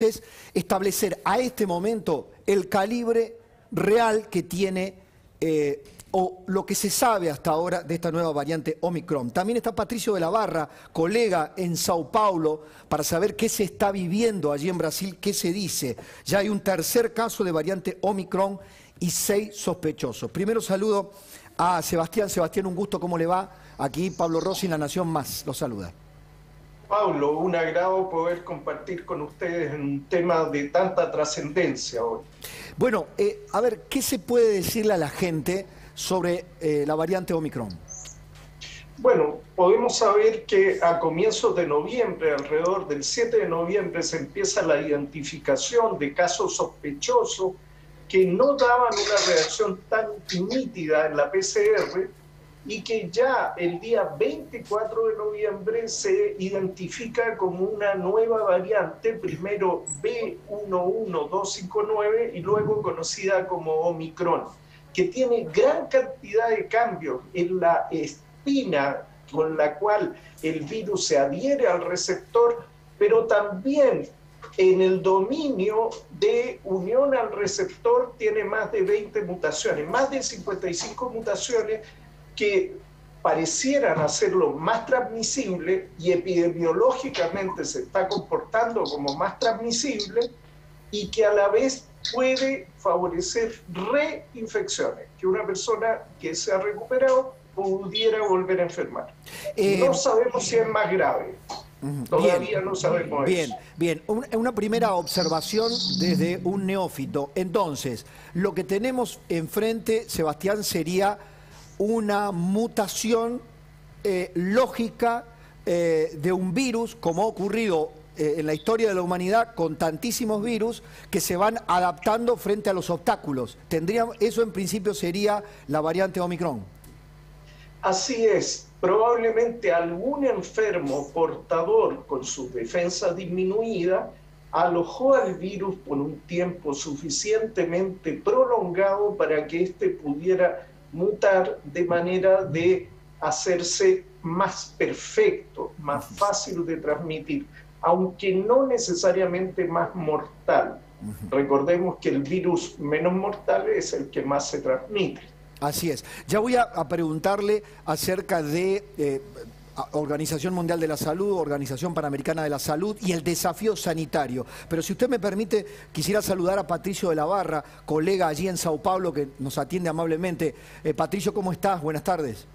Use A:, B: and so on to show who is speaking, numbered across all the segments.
A: es establecer a este momento el calibre real que tiene o lo que se sabe hasta ahora de esta nueva variante Omicron. También está Patricio de la Barra, colega en Sao Paulo, para saber qué se está viviendo allí en Brasil, qué se dice. Ya hay un tercer caso de variante Omicron y 6 sospechosos. Primero saludo a Sebastián. Sebastián, un gusto, ¿cómo le va? Aquí Pablo Rossi, La Nación Más, lo saluda.
B: Pablo, un agrado poder compartir con ustedes en un tema de tanta trascendencia hoy.
A: Bueno, a ver, ¿qué se puede decirle a la gente sobre la variante Omicron?
B: Bueno, podemos saber que a comienzos de noviembre, alrededor del 7 de noviembre, se empieza la identificación de casos sospechosos que no daban una reacción tan nítida en la PCR y que ya el día 24 de noviembre se identifica como una nueva variante, primero B11259 y luego conocida como Omicron, que tiene gran cantidad de cambios en la espina con la cual el virus se adhiere al receptor, pero también en el dominio de unión al receptor tiene más de 20 mutaciones, más de 55 mutaciones que parecieran hacerlo más transmisible y epidemiológicamente se está comportando como más transmisible y que a la vez puede favorecer reinfecciones, que una persona que se ha recuperado pudiera volver a enfermar. No sabemos si es más grave. Todavía no sabemos eso.
A: Bien. Una primera observación desde un neófito. Entonces, lo que tenemos enfrente, Sebastián, sería una mutación lógica de un virus, como ha ocurrido en la historia de la humanidad con tantísimos virus que se van adaptando frente a los obstáculos. Eso en principio sería la variante Omicron.
B: Así es. Probablemente algún enfermo portador con su defensa disminuida alojó al virus por un tiempo suficientemente prolongado para que éste pudiera mutar de manera de hacerse más perfecto, más fácil de transmitir, aunque no necesariamente más mortal. Recordemos que el virus menos mortal es el que más se transmite.
A: Así es. Ya voy a preguntarle acerca de Organización Mundial de la Salud, Organización Panamericana de la Salud y el desafío sanitario. Pero si usted me permite, quisiera saludar a Patricio de la Barra, colega allí en Sao Paulo, que nos atiende amablemente. Patricio, ¿cómo estás? Buenas tardes.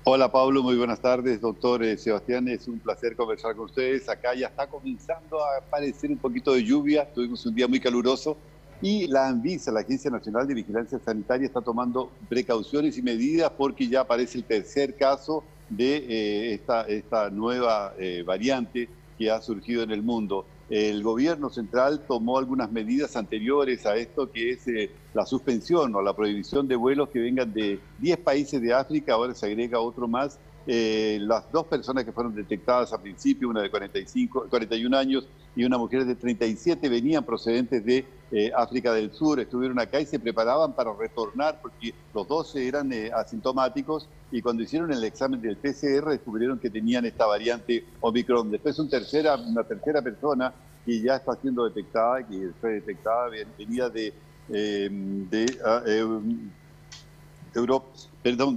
C: Hola Pablo, muy buenas tardes. Doctor Sebastián, es un placer conversar con ustedes. Acá ya está comenzando a aparecer un poquito de lluvia, tuvimos un día muy caluroso. Y la ANVISA, la Agencia Nacional de Vigilancia Sanitaria, está tomando precauciones y medidas porque ya aparece el tercer caso de esta nueva variante que ha surgido en el mundo. El gobierno central tomó algunas medidas anteriores a esto, que es la suspensión o la prohibición de vuelos que vengan de 10 países de África, ahora se agrega otro más. Las dos personas que fueron detectadas al principio, una de 41 años y una mujer de 37, venían procedentes de África del Sur, estuvieron acá y se preparaban para retornar porque los dos eran asintomáticos y cuando hicieron el examen del PCR descubrieron que tenían esta variante Omicron. Después una tercera persona que ya está siendo detectada, que fue detectada, venía de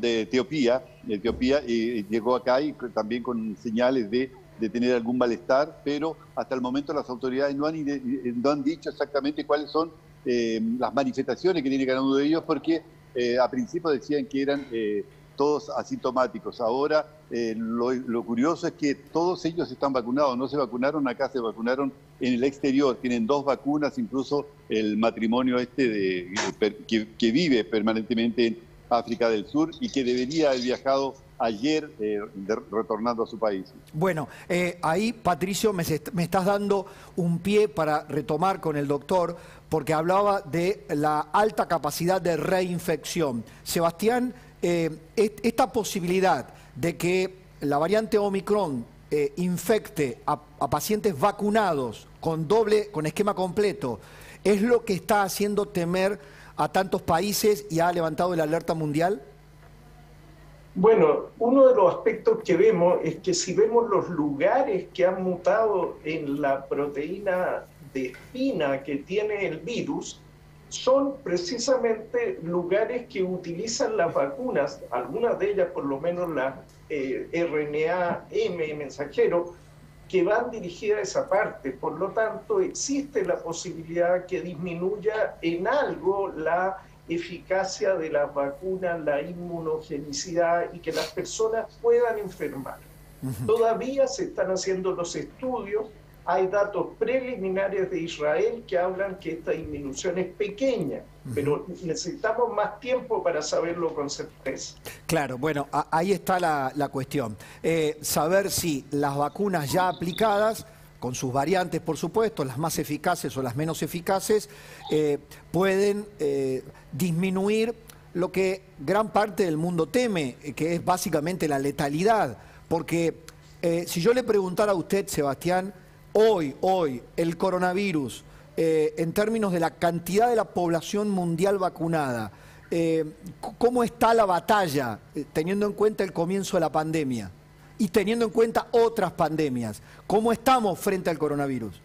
C: Etiopía, y llegó acá y también con señales de tener algún malestar, pero hasta el momento las autoridades no han dicho exactamente cuáles son las manifestaciones que tiene cada uno de ellos, porque a principio decían que eran todos asintomáticos. Ahora lo curioso es que todos ellos están vacunados, no se vacunaron acá, se vacunaron en el exterior, tienen 2 vacunas, incluso el matrimonio que vive permanentemente en África del Sur y que debería haber viajado ayer retornando a su país.
A: Bueno, ahí, Patricio, me estás dando un pie para retomar con el doctor, porque hablaba de la alta capacidad de reinfección. Sebastián, esta posibilidad de que la variante Omicron infecte a pacientes vacunados con esquema completo, ¿es lo que está haciendo temer a tantos países y ha levantado la alerta mundial?
B: Bueno, uno de los aspectos que vemos es que si vemos los lugares que han mutado en la proteína de espina que tiene el virus son precisamente lugares que utilizan las vacunas, algunas de ellas por lo menos las RNA-M mensajero, que van dirigidas a esa parte. Por lo tanto, existe la posibilidad que disminuya en algo la eficacia de las vacunas, la inmunogenicidad y que las personas puedan enfermar. Todavía se están haciendo los estudios, hay datos preliminares de Israel que hablan que esta disminución es pequeña, pero necesitamos más tiempo para saberlo con certeza.
A: Claro, bueno, ahí está la cuestión. Saber si las vacunas ya aplicadas, con sus variantes por supuesto, las más eficaces o las menos eficaces, pueden disminuir lo que gran parte del mundo teme, que es básicamente la letalidad. Porque si yo le preguntara a usted, Sebastián, hoy, el coronavirus, en términos de la cantidad de la población mundial vacunada, ¿cómo está la batalla, teniendo en cuenta el comienzo de la pandemia y teniendo en cuenta otras pandemias? ¿Cómo estamos frente al coronavirus?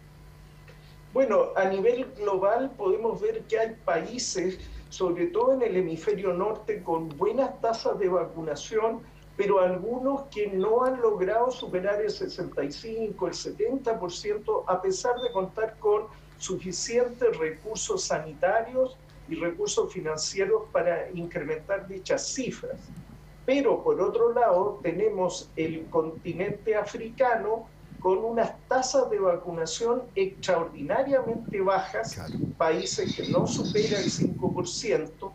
B: Bueno, a nivel global podemos ver que hay países, sobre todo en el hemisferio norte, con buenas tasas de vacunación, pero algunos que no han logrado superar el 65, el 70%, a pesar de contar con suficientes recursos sanitarios y recursos financieros para incrementar dichas cifras. Pero por otro lado tenemos el continente africano con unas tasas de vacunación extraordinariamente bajas, claro, países que no superan el 5%,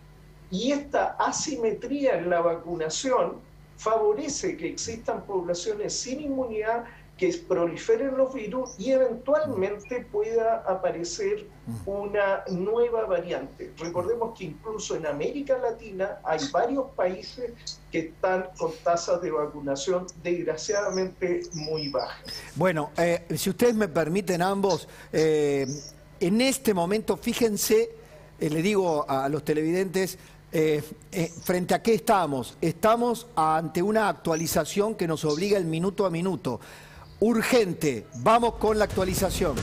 B: y esta asimetría en la vacunación favorece que existan poblaciones sin inmunidad, que proliferen los virus y eventualmente pueda aparecer una nueva variante. Recordemos que incluso en América Latina hay varios países que están con tasas de vacunación desgraciadamente muy bajas.
A: Bueno, si ustedes me permiten ambos, en este momento, fíjense, le digo a los televidentes, frente a qué estamos. Estamos ante una actualización que nos obliga el minuto a minuto. Urgente, vamos con la actualización.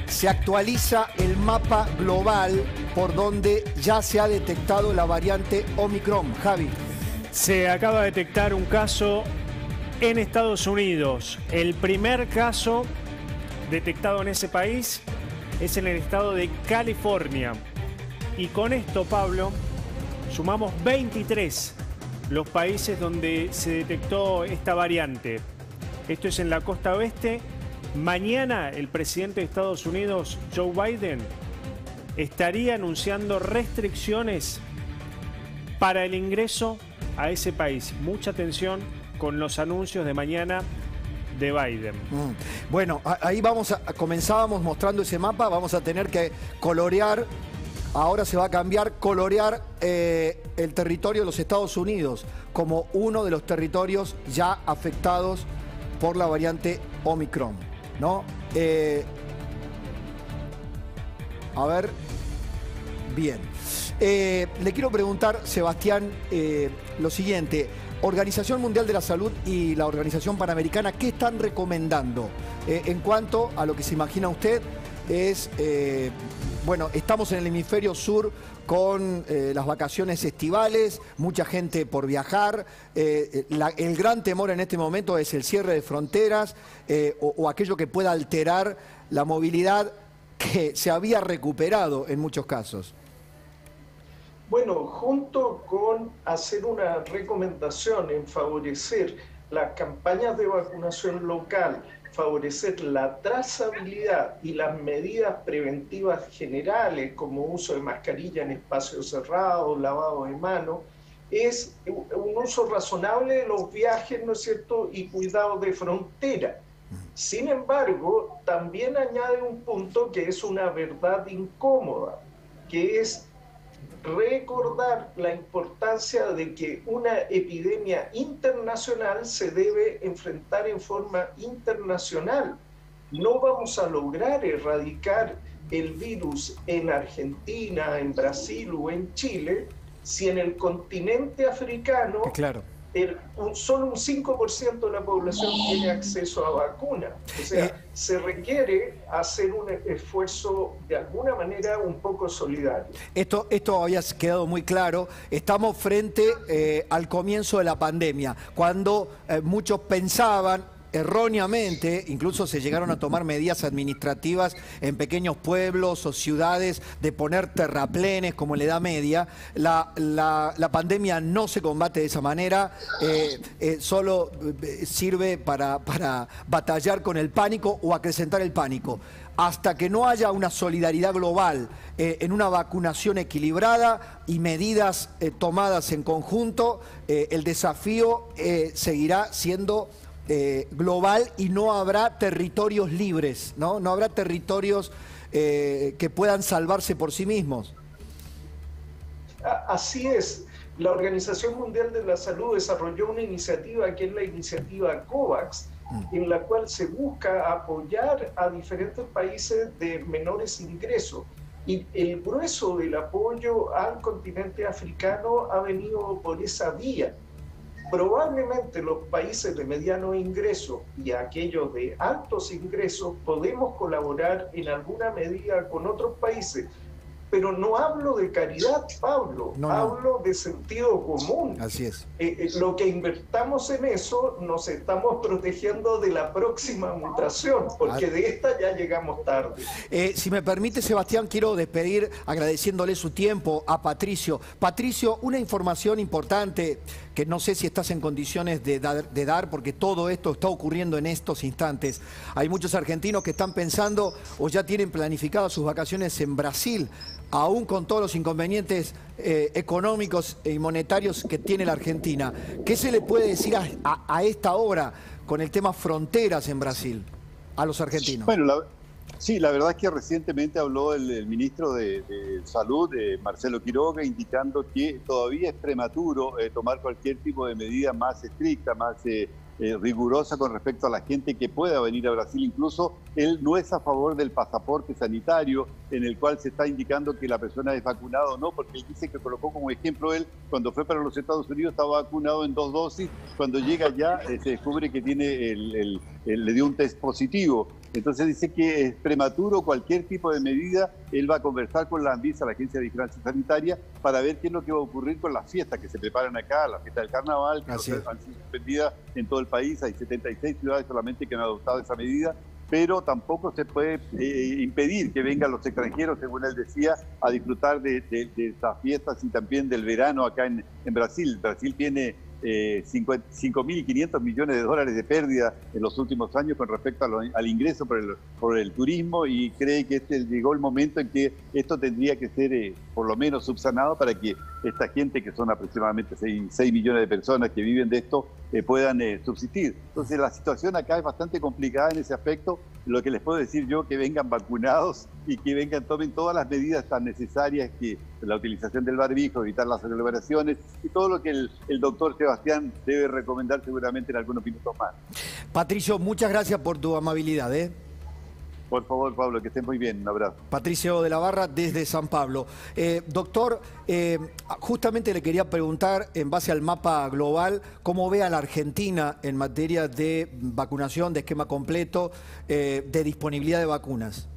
A: Se actualiza el mapa global por donde ya se ha detectado la variante Omicron. Javi.
D: Se acaba de detectar un caso en Estados Unidos. El primer caso detectado en ese país es en el estado de California. Y con esto, Pablo, sumamos 23 los países donde se detectó esta variante. Esto es en la costa oeste. Mañana el presidente de Estados Unidos, Joe Biden, estaría anunciando restricciones para el ingreso a ese país. Mucha atención con los anuncios de mañana de Biden.
A: Bueno, ahí comenzábamos mostrando ese mapa, vamos a tener que colorear, ahora se va a cambiar, colorear el territorio de los Estados Unidos como uno de los territorios ya afectados por la variante Omicron, ¿no? A ver, bien. Le quiero preguntar, Sebastián, lo siguiente. Organización Mundial de la Salud y la Organización Panamericana, ¿qué están recomendando en cuanto a lo que se imagina usted? Bueno, estamos en el hemisferio sur con las vacaciones estivales, mucha gente por viajar. El gran temor en este momento es el cierre de fronteras o aquello que pueda alterar la movilidad que se había recuperado en muchos casos.
B: Bueno, junto con hacer una recomendación en favorecer las campañas de vacunación local, favorecer la trazabilidad y las medidas preventivas generales como uso de mascarilla en espacios cerrados, lavado de manos, es un uso razonable de los viajes, ¿no es cierto?, y cuidado de frontera. Sin embargo, también añade un punto que es una verdad incómoda, que es recordar la importancia de que una epidemia internacional se debe enfrentar en forma internacional. No vamos a lograr erradicar el virus en Argentina, en Brasil o en Chile, si en el continente africano
A: Claro.
B: Solo un 5% de la población tiene acceso a vacuna. O sea, se requiere hacer un esfuerzo de alguna manera un poco solidario.
A: Esto había quedado muy claro. Estamos frente al comienzo de la pandemia, cuando muchos pensaban erróneamente, incluso se llegaron a tomar medidas administrativas en pequeños pueblos o ciudades de poner terraplenes como en la Edad Media. La pandemia no se combate de esa manera, solo sirve para batallar con el pánico o acrecentar el pánico. Hasta que no haya una solidaridad global en una vacunación equilibrada y medidas tomadas en conjunto, el desafío seguirá siendo global y no habrá territorios libres, ¿no? No habrá territorios que puedan salvarse por sí mismos.
B: Así es. La Organización Mundial de la Salud desarrolló una iniciativa que es la iniciativa COVAX, en la cual se busca apoyar a diferentes países de menores ingresos. Y el grueso del apoyo al continente africano ha venido por esa vía. Probablemente los países de mediano ingreso y aquellos de altos ingresos podemos colaborar en alguna medida con otros países, pero no hablo de caridad, Pablo, hablo de sentido común.
A: Así es.
B: Lo que invertamos en eso nos estamos protegiendo de la próxima mutación, porque de esta ya llegamos tarde.
A: Si me permite, Sebastián, quiero despedir agradeciéndole su tiempo a Patricio. Patricio, una información importante que no sé si estás en condiciones de dar, porque todo esto está ocurriendo en estos instantes. Hay muchos argentinos que están pensando o ya tienen planificadas sus vacaciones en Brasil, aún con todos los inconvenientes económicos y monetarios que tiene la Argentina. ¿Qué se le puede decir a esta hora con el tema fronteras en Brasil a los argentinos?
C: Bueno, sí, la verdad es que recientemente habló el ministro de Salud, Marcelo Quiroga, indicando que todavía es prematuro tomar cualquier tipo de medida más estricta, más rigurosa con respecto a la gente que pueda venir a Brasil. Incluso él no es a favor del pasaporte sanitario en el cual se está indicando que la persona es vacunada o no, porque él dice que colocó como ejemplo él, cuando fue para los Estados Unidos estaba vacunado en 2 dosis, cuando llega allá se descubre que tiene le dio un test positivo. Entonces dice que es prematuro cualquier tipo de medida. Él va a conversar con la ANVISA, la Agencia de Vigilancia Sanitaria, para ver qué es lo que va a ocurrir con las fiestas que se preparan acá, la fiesta del carnaval, que han sido suspendidas en todo el país. Hay 76 ciudades solamente que han adoptado esa medida, pero tampoco se puede impedir que vengan los extranjeros, según él decía, a disfrutar de estas fiestas y también del verano acá en Brasil. Brasil tiene 5.500 millones de dólares de pérdida en los últimos años con respecto al ingreso por el turismo, y cree que llegó el momento en que esto tendría que ser por lo menos subsanado para que esta gente, que son aproximadamente 6 millones de personas que viven de esto, puedan subsistir. Entonces la situación acá es bastante complicada en ese aspecto. Lo que les puedo decir yo, que vengan vacunados y que tomen todas las medidas tan necesarias, que la utilización del barbijo, evitar las aglomeraciones y todo lo que el doctor Sebastián debe recomendar seguramente en algunos minutos más.
A: Patricio, muchas gracias por tu amabilidad.
C: Por favor, Pablo, que estés muy bien. Un abrazo.
A: Patricio de la Barra, desde San Pablo. Doctor, justamente le quería preguntar, en base al mapa global, cómo ve a la Argentina en materia de vacunación, de esquema completo, de disponibilidad de vacunas.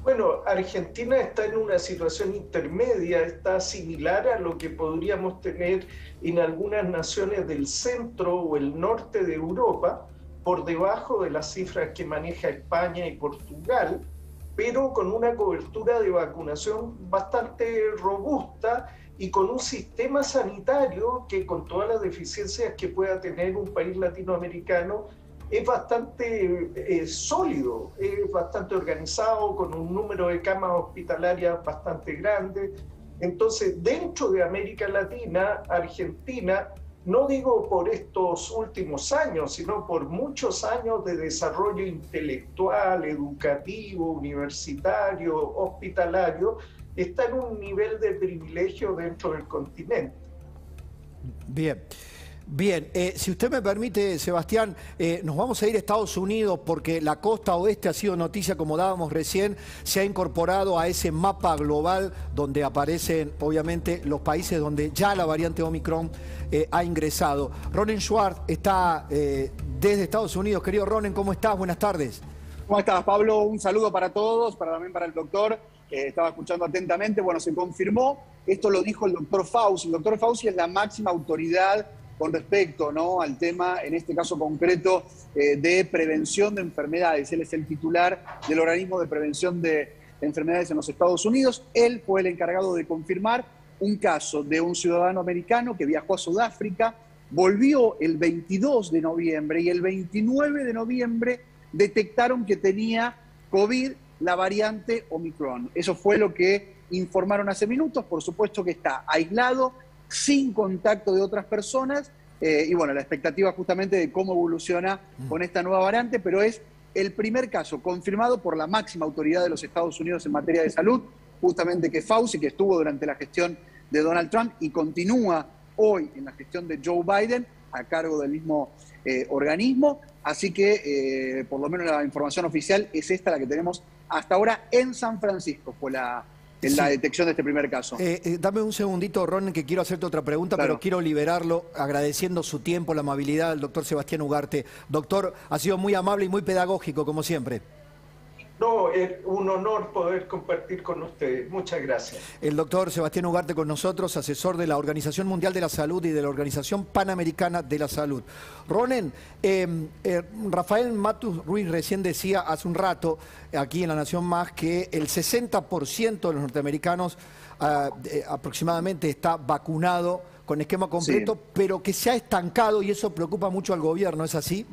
B: Bueno, Argentina está en una situación intermedia, está similar a lo que podríamos tener en algunas naciones del centro o el norte de Europa, por debajo de las cifras que maneja España y Portugal, pero con una cobertura de vacunación bastante robusta y con un sistema sanitario que, con todas las deficiencias que pueda tener un país latinoamericano, es bastante sólido, es bastante organizado, con un número de camas hospitalarias bastante grande. Entonces, dentro de América Latina, Argentina, no digo por estos últimos años, sino por muchos años de desarrollo intelectual, educativo, universitario, hospitalario, está en un nivel de privilegio dentro del continente.
A: Bien. Bien, si usted me permite, Sebastián, nos vamos a ir a Estados Unidos porque la costa oeste ha sido noticia, como dábamos recién, se ha incorporado a ese mapa global donde aparecen, obviamente, los países donde ya la variante Omicron ha ingresado. Ronen Schwartz está desde Estados Unidos. Querido Ronen, ¿cómo estás? Buenas tardes.
E: ¿Cómo estás, Pablo? Un saludo para todos, también para el doctor. Estaba escuchando atentamente. Bueno, se confirmó, esto lo dijo el doctor Fauci. El doctor Fauci es la máxima autoridad con respecto, ¿no?, al tema, en este caso concreto, de prevención de enfermedades. Él es el titular del organismo de prevención de enfermedades en los Estados Unidos. Él fue el encargado de confirmar un caso de un ciudadano americano que viajó a Sudáfrica, volvió el 22 de noviembre y el 29 de noviembre detectaron que tenía COVID, la variante Omicron. Eso fue lo que informaron hace minutos. Por supuesto que está aislado, sin contacto de otras personas, y bueno, la expectativa justamente de cómo evoluciona con esta nueva variante, pero es el primer caso confirmado por la máxima autoridad de los Estados Unidos en materia de salud, justamente que Fauci, que estuvo durante la gestión de Donald Trump y continúa hoy en la gestión de Joe Biden, a cargo del mismo organismo. Así que, por lo menos la información oficial es esta, la que tenemos hasta ahora en San Francisco, fue la detección de este primer caso.
A: Dame un segundito, Ron, que quiero hacerte otra pregunta, claro, pero quiero liberarlo agradeciendo su tiempo, la amabilidad del doctor Sebastián Ugarte. Doctor, ha sido muy amable y muy pedagógico, como siempre.
B: No, es un honor poder compartir con ustedes. Muchas gracias.
A: El doctor Sebastián Ugarte con nosotros, asesor de la Organización Mundial de la Salud y de la Organización Panamericana de la Salud. Ronen, Rafael Matus Ruiz recién decía hace un rato, aquí en La Nación Más, que el 60% de los norteamericanos aproximadamente está vacunado con esquema completo, sí, pero que se ha estancado y eso preocupa mucho al gobierno, ¿es así?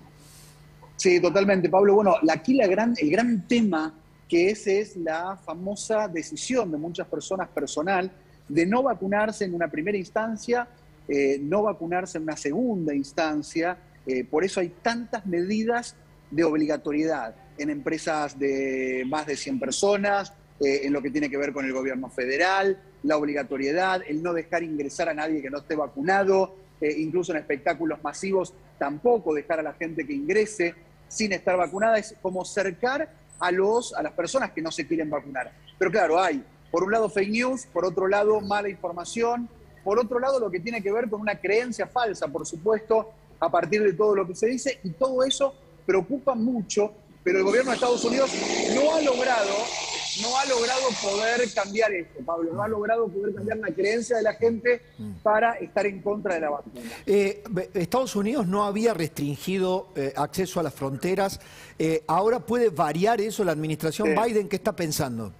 E: Sí, totalmente, Pablo. Bueno, aquí el gran tema que es la famosa decisión de muchas personas personal de no vacunarse en una primera instancia, no vacunarse en una segunda instancia. Por eso hay tantas medidas de obligatoriedad en empresas de más de 100 personas, en lo que tiene que ver con el gobierno federal, la obligatoriedad, el no dejar ingresar a nadie que no esté vacunado, incluso en espectáculos masivos tampoco dejar a la gente que ingrese sin estar vacunada. Es como cercar a las personas que no se quieren vacunar. Pero claro, hay por un lado fake news, por otro lado mala información, por otro lado lo que tiene que ver con una creencia falsa, por supuesto, a partir de todo lo que se dice, y todo eso preocupa mucho, pero el gobierno de Estados Unidos no ha logrado poder cambiar esto, Pablo, no ha logrado poder cambiar la creencia de la gente para estar en contra de la vacuna.
A: Estados Unidos no había restringido acceso a las fronteras. ¿Ahora puede variar eso la administración Biden? ¿Qué está pensando?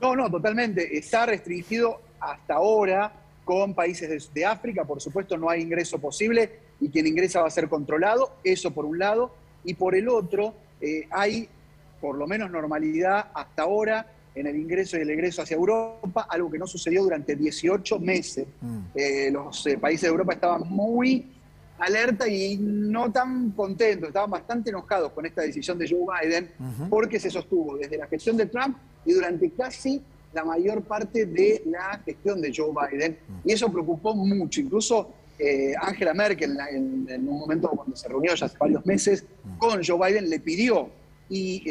E: No, totalmente. Está restringido hasta ahora con países de África. Por supuesto, no hay ingreso posible y quien ingresa va a ser controlado. Eso por un lado. Y por el otro, hay por lo menos normalidad hasta ahora en el ingreso y el egreso hacia Europa, algo que no sucedió durante 18 meses. Los países de Europa estaban muy alerta y no tan contentos, estaban bastante enojados con esta decisión de Joe Biden, porque se sostuvo desde la gestión de Trump y durante casi la mayor parte de la gestión de Joe Biden, y eso preocupó mucho. Incluso Angela Merkel, en un momento cuando se reunió ya hace varios meses con Joe Biden, le pidió, y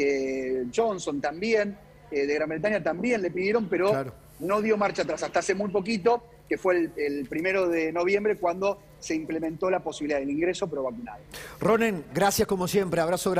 E: Johnson también, de Gran Bretaña también le pidieron, pero claro, no dio marcha atrás hasta hace muy poquito, que fue el 1 de noviembre, cuando se implementó la posibilidad del ingreso pero vacunado.
A: Ronen, gracias como siempre, abrazo grande.